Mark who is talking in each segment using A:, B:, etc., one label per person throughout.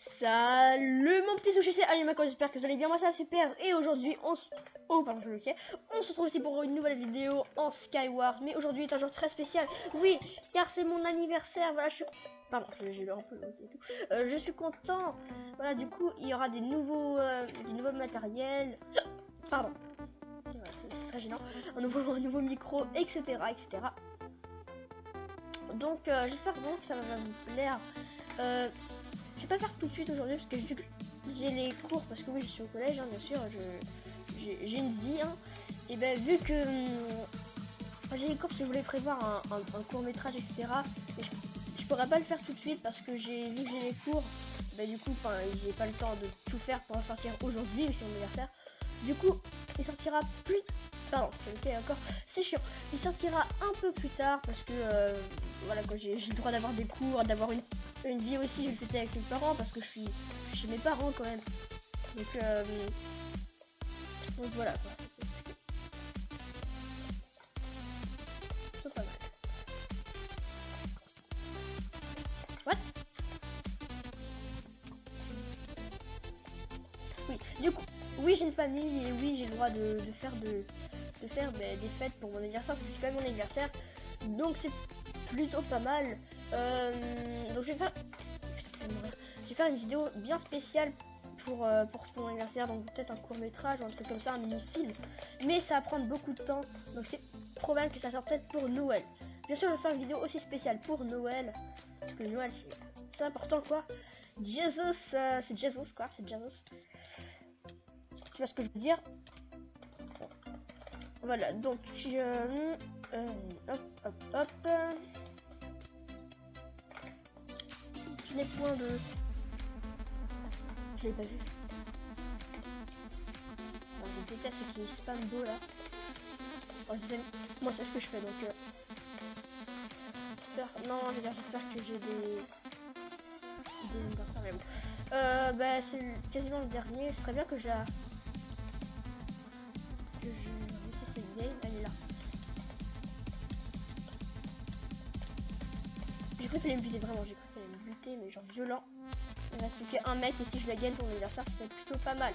A: Salut mon petit sushi, c'est Animaco, j'espère que vous allez bien, moi ça va super. Et aujourd'hui on se... Oh pardon, je bloquais. On se retrouve ici pour une nouvelle vidéo en Skywars. Mais aujourd'hui est un jour très spécial. Oui, car c'est mon anniversaire. Voilà, je suis... Pardon, j'ai eu un peu et tout. Je suis content. Voilà, du coup il y aura des nouveaux matériels. Pardon. C'est très gênant. Un nouveau micro, etc. etc. Donc j'espère vraiment que ça va vous plaire. Je vais pas faire tout de suite aujourd'hui parce que j'ai les cours, parce que oui je suis au collège, hein, bien sûr, j'ai une vie, hein, et ben vu que j'ai les cours, si vous voulez prévoir un court métrage, etc. Et je pourrais pas le faire tout de suite parce que vu que j'ai les cours, ben du coup, enfin, j'ai pas le temps de tout faire pour en sortir aujourd'hui, c'est mon anniversaire. Du coup, il sortira plus. Pardon, encore, c'est chiant. Il sortira un peu plus tard parce que voilà quoi, j'ai le droit d'avoir des cours, d'avoir une vie aussi. Je vais fêter avec mes parents parce que je suis chez mes parents quand même. Donc voilà quoi. C'est pas mal. What? Oui, du coup, oui j'ai une famille et oui j'ai le droit de faire des fêtes pour mon anniversaire parce que c'est quand même mon anniversaire. Donc c'est plutôt pas mal. Donc je vais faire une vidéo bien spéciale pour mon anniversaire, donc peut-être un court métrage ou un truc comme ça, un mini-film. Mais ça va prendre beaucoup de temps, donc c'est probable que ça sorte peut-être pour Noël. Bien sûr, je vais faire une vidéo aussi spéciale pour Noël, parce que Noël c'est important quoi. Jesus, c'est Jesus quoi, c'est Jesus. Tu vois ce que je veux dire? Voilà, donc hop, hop, hop. Je n'ai point de... Je l'ai pas vu. Alors, je déteste ce qui est spam beau là. Oh, moi c'est ce que je fais donc... Non, je veux dire, j'espère que j'ai des mais bon. Bah c'est quasiment le dernier. Ce serait bien que je la... c'est vieille, elle est là. J'ai cru qu'elle allait me buter, vraiment, j'ai cru qu'elle allait me buter, mais genre violent. Il reste plus qu'un mec et si je la gagne pour l'anniversaire, ça serait plutôt pas mal.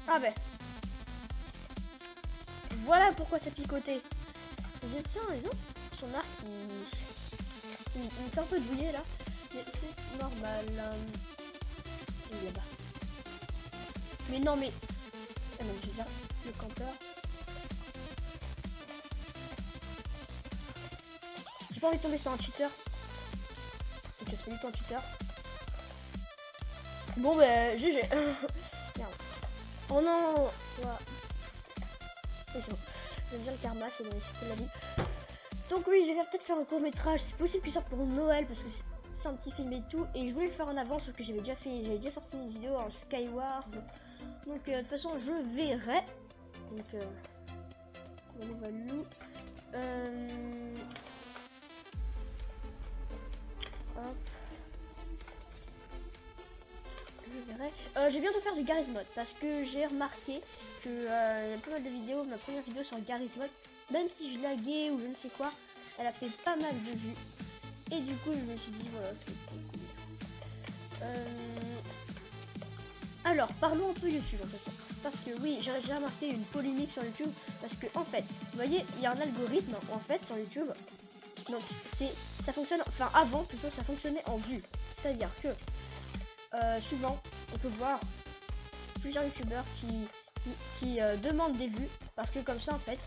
A: Ah ben. Voilà pourquoi ça picotait. J'ai tiens, les autres, son arc il me fait un peu douiller là. Mais c'est normal. Il est là-bas. Mais non mais. Ah non, j'ai bien le campeur. J'ai pas envie de tomber sur un cheater. Ok, c'est lui ton cheater. Bon bah GG. Merde. Oh non. Voilà. C'est bon. J'aime bien le karma, c'est dans les cycles de la vie. Donc oui, je vais peut-être faire un court métrage. C'est possible qu'il sorte pour Noël parce que c'est un petit film et tout. Et je voulais le faire en avance sauf que j'avais déjà sorti une vidéo en Skywars. Donc de toute façon je verrai. Donc on va nous. Hop. Je verrai. J'ai bientôt faire du Garry's Mod parce que j'ai remarqué que il y a pas mal de vidéos. Ma première vidéo sur Garry's Mod, même si je laguais ou je ne sais quoi, elle a fait pas mal de vues. Et du coup je me suis dit voilà c'est cool. Alors parlons un peu YouTube en fait. Parce que oui, j'ai remarqué une polémique sur YouTube. Parce que en fait, vous voyez, il y a un algorithme en fait sur YouTube. Donc ça fonctionne, enfin avant plutôt ça fonctionnait en vue. C'est-à-dire que souvent on peut voir plusieurs youtubeurs qui demandent des vues. Parce que comme ça en fait,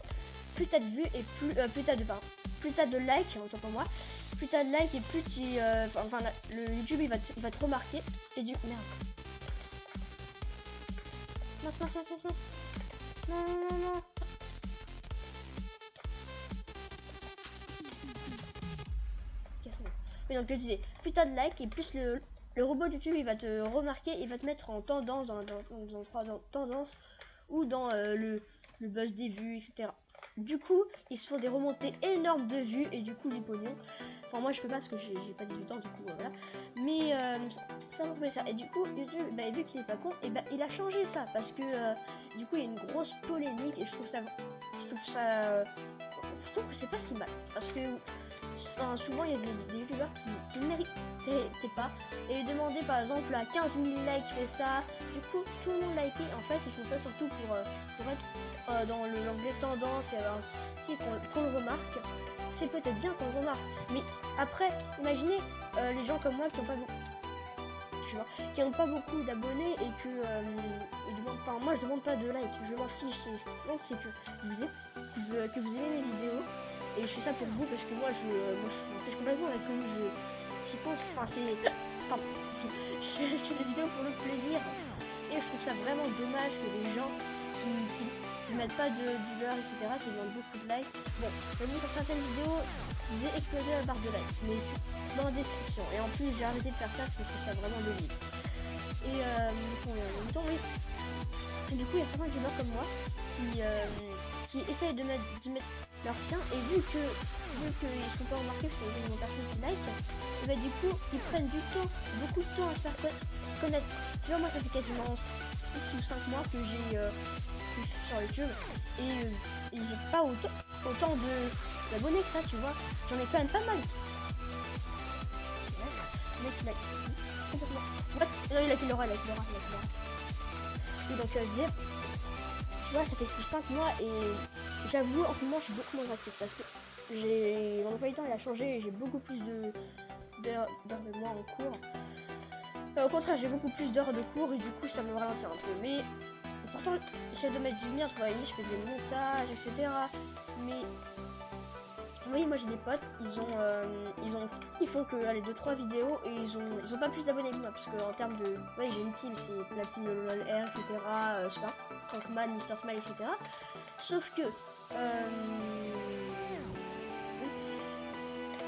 A: plus t'as de vues et plus t'as de likes, autant pour moi. Plus t'as de likes et plus tu le YouTube il va te remarquer. Et du merde. Mince. Non. Mais donc je disais, plus t'as de likes et plus le robot YouTube il va te remarquer, il va te mettre en tendance dans tendance ou dans le buzz des vues, etc. Du coup, ils se font des remontées énormes de vues et du coup du pognon. Enfin moi je peux pas parce que j'ai pas 18 ans du coup voilà. Mais ça va ça. Et du coup YouTube, bah, vu qu'il est pas con, et bah il a changé ça parce que du coup il y a une grosse polémique et je trouve que c'est pas si mal parce que souvent il y a des youtubeurs qui ne méritaient pas et ils demandaient par exemple à 15 000 likes fais ça, du coup tout le monde likait. En fait ils font ça surtout pour être dans l'onglet tendance et avoir qu'on le remarque. C'est peut-être bien qu'on le remarque, mais après imaginez les gens comme moi qui n'ont pas beaucoup d'abonnés et que ils demandent, enfin moi je demande pas de like, je m'en fiche. Ce qui compte c'est que vous aimez mes vidéos et je fais ça pour vous parce que moi je m'en fiche complètement avec que ce qui compte, enfin c'est, pardon, je fais des vidéos pour le plaisir et je trouve ça vraiment dommage que les gens qui mettent pas de beurre etc, qui demandent beaucoup de likes. Bon, j'ai mis sur certaines vidéos j'ai explosé la barre de likes, mais c'est dans la description. Et en plus, j'ai arrêté de faire ça parce que je trouve ça vraiment débile. Et en même temps, oui. Et du coup, il y a certains gamers comme moi qui essayent de mettre leur sien. Et vu qu'ils sont pas remarqués parce que j'ai mon personne qui like, et bah, du coup, ils prennent du temps, beaucoup de temps à se faire connaître. Tu vois, moi, ça fait quasiment 6 ou 5 mois que j'ai sur YouTube. Et j'ai pas autant d'abonnés que ça, tu vois. J'en ai quand même pas mal. Mec, il a complètement. What? Non, il a fait l'aura. Oui, donc je disais, tu vois, ça fait depuis 5 mois et j'avoue, en ce moment, je suis beaucoup moins active parce que mon emploi du temps il a changé et j'ai beaucoup plus d'heures de moi en cours. Au contraire, j'ai beaucoup plus d'heures de cours et du coup, ça me ralentit un peu. Mais pourtant, j'essaie de mettre du mien, tu vois, je fais des montages, etc. Mais oui, moi j'ai des potes, ils font que allez 2-3 vidéos et ils ont pas plus d'abonnés que moi parce que en termes de, ouais, j'ai une team, c'est la team LOL R, etc. Je sais pas, Tankman, Mr Smile, etc. Sauf que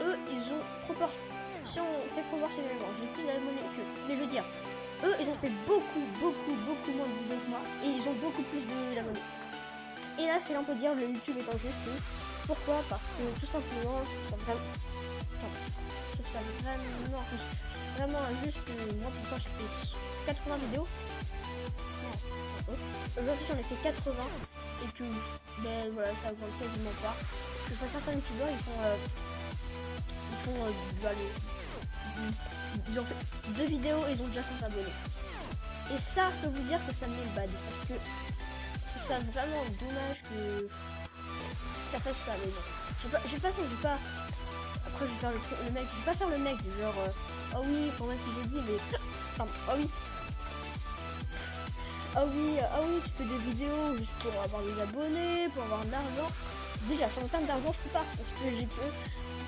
A: eux, ils ont si on fait proportionnellement, j'ai plus d'abonnés qu'eux. Mais je veux dire, eux, ils ont fait beaucoup moins de vidéos que moi et ils ont beaucoup plus d'abonnés. Et là, c'est là on peut dire le YouTube est injuste. Pourquoi? Parce que tout simplement, je trouve ça vraiment injuste que moi pourtant j'ai fait 80 vidéos. Aujourd'hui j'en ai fait 80 et que ben voilà, ça augmente quasiment pas. Je vois certains youtubeurs ils ont fait 2 vidéos et ils ont déjà 100 abonnés. Et ça, je peux vous dire que ça me met le bad parce que je trouve ça vraiment dommage que ça fasse ça, mais bon. Je vais pas. Après, je vais faire le mec. Je vais pas faire le mec, genre. Oh oui, pour moi, si j'ai dit, mais. Enfin, oh oui. Tu fais des vidéos juste pour avoir des abonnés, pour avoir de l'argent. Déjà, en termes d'argent, je peux pas. Parce que j'ai pas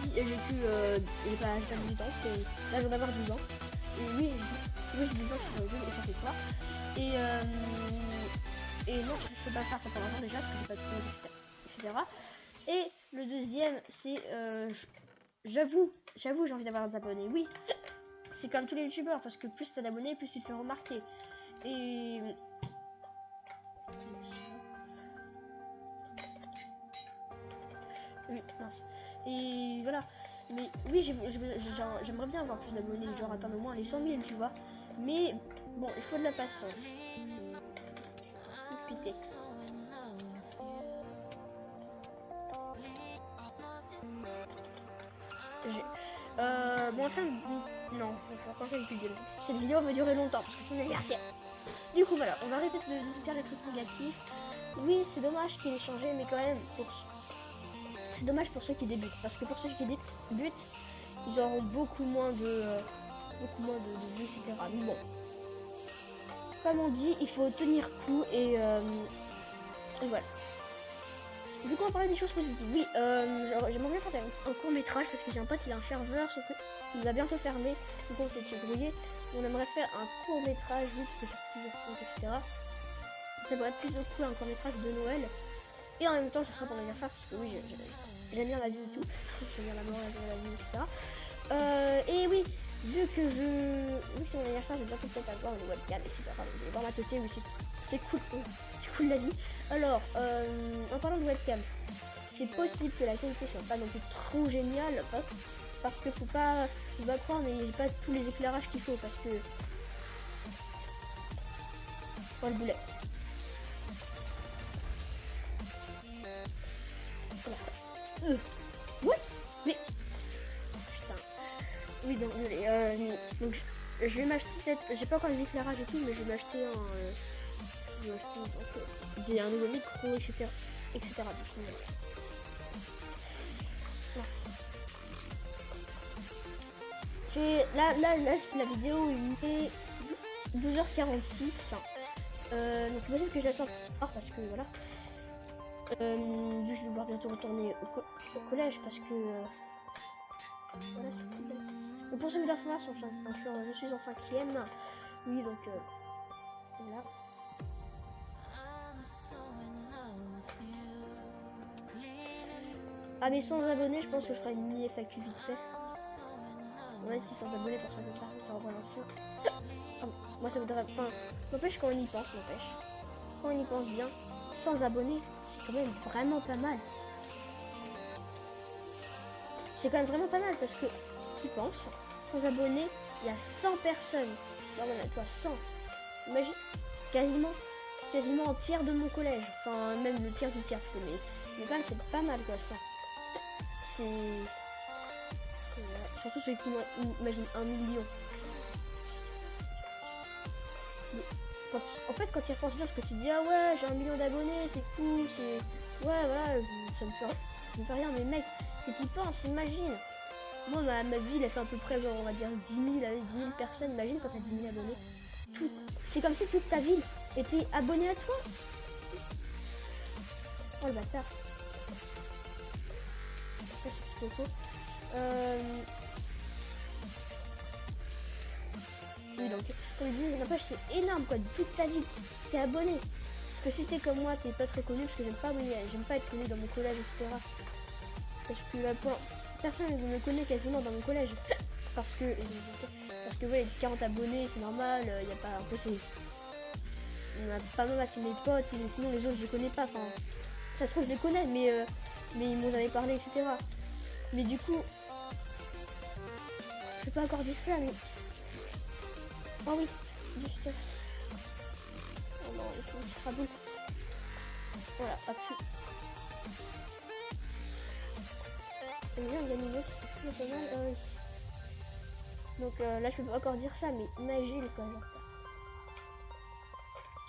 A: 18 ans, c'est. Là, je viens d'avoir 12 ans. Et oui, j'ai 12 ans sur le jeu, et ça fait quoi. Et non, je peux pas faire ça pour l'argent déjà, parce que j'ai pas de temps, etc. Et le deuxième, c'est j'avoue, j'ai envie d'avoir des abonnés. Oui, c'est comme tous les youtubeurs, parce que plus t'as d'abonnés, plus tu te fais remarquer. Et oui, mince. Et voilà. Mais oui, j'aimerais bien avoir plus d'abonnés, genre atteindre au moins les 100 000, tu vois. Mais bon, il faut de la patience. Pité. Bon, enfin, non, on va encore faire une vidéo. Cette vidéo va durer longtemps parce que c'est mon anniversaire. Du coup, voilà, on va arrêter de faire des trucs négatifs. Oui, c'est dommage qu'il ait changé, mais quand même, c'est dommage pour ceux qui débutent. Parce que pour ceux qui débutent, ils auront beaucoup moins de vues, etc. Mais bon, comme on dit, il faut tenir coup et voilà. Du coup, on parlait des choses positives. Oui, j'aimerais bien faire un court métrage parce que j'ai un pote, il a un serveur, sauf qu'il va bientôt fermer. Du coup, on s'est débrouillé. On aimerait faire un court métrage, oui, parce que j'ai plusieurs comptes, etc. Ça pourrait être plutôt cool, un court métrage de Noël. Et en même temps, ça sera pour l'anniversaire parce que oui, j'aime bien la vie et tout. J'aime bien la mort, j'aime bien la vie, etc. Et oui, vu que c'est mon anniversaire, j'ai bientôt peut-être avoir une webcam, etc. Donc, je vais voir ma tête, oui, c'est cool. C'est cool la vie. Alors, en parlant de webcam, c'est possible que la qualité soit pas non plus trop géniale parce que faut pas croire, mais j'ai pas tous les éclairages qu'il faut parce que le boulet. Voilà. Ouais, mais Oui, donc, donc je vais m'acheter peut-être, j'ai pas encore les éclairages et tout, mais je vais m'acheter un nouveau micro, etc. etc. Donc, voilà. Là, la vidéo il est 12h46. Donc c'est possible que je la sorte parce que voilà. Je vais devoir bientôt retourner au collège parce que voilà, c'est cool. Donc pour cette information, je suis en 5e. Oui, donc voilà. Ah, mais sans abonnés, je pense que je ferai une mini FAQ vite fait. Ouais, 600 abonnés pour 50 personnes, ça représentation. Moi, ça voudrait. Enfin, n'empêche quand on y pense, n'empêche. Quand on y pense bien, 100 abonnés, c'est quand même vraiment pas mal. C'est quand même vraiment pas mal parce que si tu y penses, 100 abonnés, il y a 100 personnes. Ça en a toi 100. Imagine, quasiment un tiers de mon collège. Enfin, même le tiers du tiers, mais quand même, c'est pas mal quoi, ça. C'est. Surtout celui qui imagine 1 million. En fait, quand tu y repenses bien, ce que tu dis, ah ouais, j'ai 1 million d'abonnés, c'est cool, c'est. Ouais, voilà, ça me fait rien, mais mec, si tu y penses, imagine. Moi, ma vie, elle fait à peu près, genre, on va dire 10 000 personnes. Imagine quand t'as 10 000 abonnés. C'est comme si toute ta ville était abonnée à toi. Oh le bâtard. Ça, c'est trop. Oui, donc, comme je disais, n'empêche, c'est énorme quoi, toute ta vie qui est abonné. Parce que si t'es comme moi, t'es pas très connu, parce que j'aime pas être connu dans mon collège, etc. Parce que personne ne me connaît quasiment dans mon collège. Parce que ouais, 40 abonnés, c'est normal, il y a pas. En fait, il y en a pas mal, c'est mes potes, et sinon les autres je connais pas. Enfin, ça se trouve, je les connais, mais ils m'ont jamais parlé, etc. Mais du coup, je peux pas encore dire ça, mais. Oh oui, juste. Oh non, il faut que ce sera bon. Voilà, hop. J'aime bien gagner 9, c'est plus pas mal. Donc là, je peux pas encore dire ça, mais imagine quoi, genre.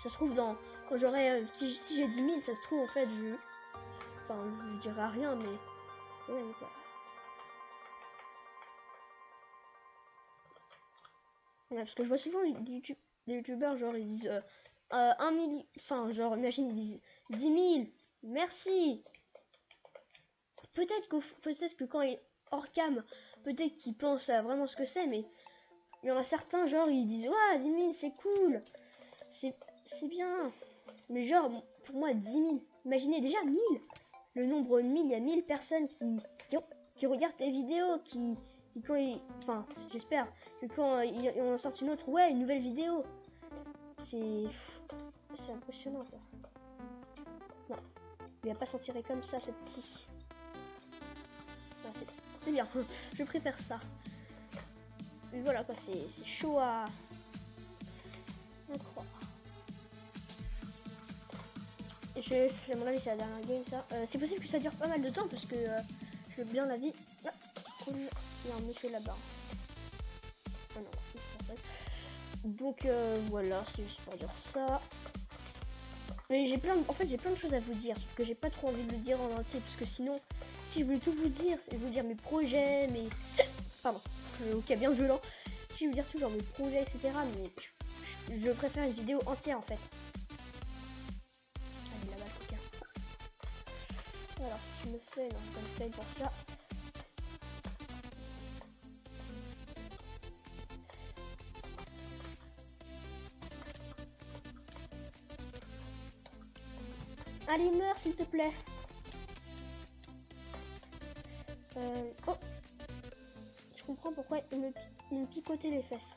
A: Ça se trouve, quand j'aurai. Si j'ai 10 000, ça se trouve, en fait, Enfin, je dirai rien, mais. Ouais, quoi. Ouais, parce que je vois souvent des youtubeurs, genre, ils disent 1 million. Enfin, genre, imagine, ils disent 10 000, merci. Peut-être que quand il est hors cam, peut-être qu'ils pensent à vraiment ce que c'est, mais il y en a certains, genre, ils disent ouais, 10 000, c'est cool, c'est bien. Mais genre, pour moi, 10 000, imaginez déjà 1000. Le nombre de 1000, il y a 1000 personnes qui regardent tes vidéos, qui quand ils. Enfin, j'espère que quand on en sort une autre, ouais, une nouvelle vidéo. C'est impressionnant, quoi. Non, il va pas s'en tirer comme ça, ce petit. C'est bien, je préfère ça. Mais voilà, quoi, c'est chaud à croire. Et à mon avis, c'est la dernière game, ça. C'est possible que ça dure pas mal de temps parce que je veux bien la vie. Ah, il y a un monsieur là-bas. Ah non, c'est pas. Donc voilà, c'est juste pour dire ça. Mais j'ai plein de choses à vous dire, sauf que j'ai pas trop envie de le dire en entier, parce que sinon, si je voulais tout vous dire, et vous dire mes projets, pardon, ok, bien violent. Si je veux dire tout genre mes projets, etc. Mais je préfère une vidéo entière en fait. Alors si tu me fais comme ça pour ça. Allez, meurs s'il te plaît. Oh, je comprends pourquoi il me picotait les fesses.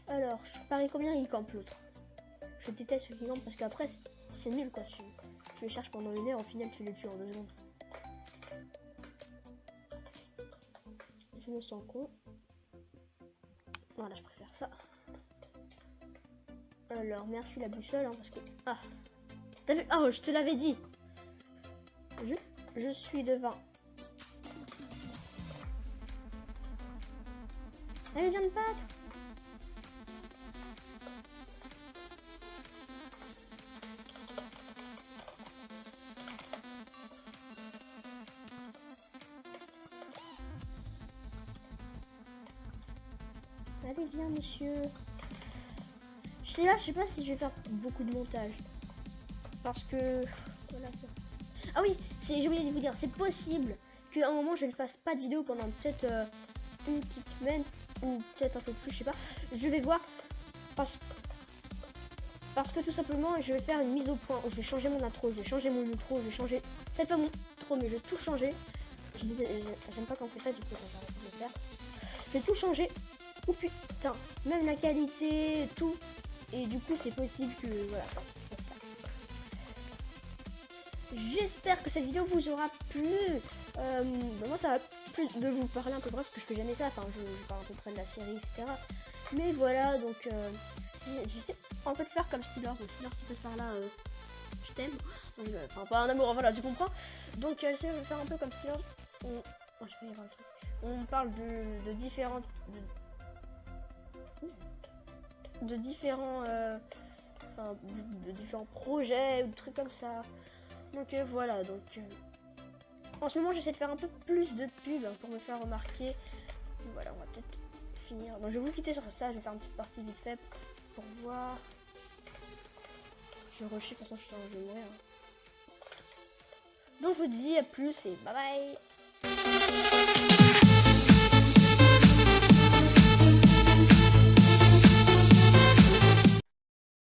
A: Alors, je parie combien il campe l'autre. Je déteste ce qui campe parce qu'après c'est nul quoi. Tu les cherches pendant 1 heure, au final tu les tues en 2 secondes. Je me sens con. Voilà, je préfère ça. Alors, merci la boussole, hein, parce que... Ah, t'as vu? Ah, je te l'avais dit. Je suis devant. Allez, viens me battre. Allez, viens, monsieur. Là, je sais pas si je vais faire beaucoup de montage. Parce que... Voilà. Ah oui, j'ai oublié de vous dire, c'est possible qu'à un moment, je ne fasse pas de vidéo pendant peut-être une petite semaine. Ou peut-être un peu plus, je sais pas. Je vais voir. Parce que tout simplement, je vais faire une mise au point. Je vais changer mon intro, je vais changer mon outro, je vais changer... Peut-être pas mon intro, mais je vais tout changer. J'aime pas quand on fait ça, du coup, j'arrête de le faire. Je vais tout changer. Oh putain, même la qualité, tout. Et du coup, c'est possible que... Voilà, c'est ça. J'espère que cette vidéo vous aura plu. Moi, ça va plus de vous parler un peu bref, parce que je fais jamais ça. Enfin, je parle à peu près de la série, etc. Mais voilà, donc... j'essaie un peu de faire comme Steeler. Donc, Steeler, si tu peux faire là, je t'aime. Enfin, pas un amour, voilà, tu comprends. Donc, j'essaie de faire un peu comme Steeler. Oh, je vais y avoir un truc. On parle de différentes... de différents de différents projets ou de trucs comme ça. Donc voilà, donc en ce moment j'essaie de faire un peu plus de pub pour me faire remarquer. Voilà, on va peut-être finir. Donc je vais vous quitter sur ça, je vais faire une petite partie vite fait pour voir. Je vais rusher, de toute façon je vais mourir. Donc je vous dis à plus et bye bye.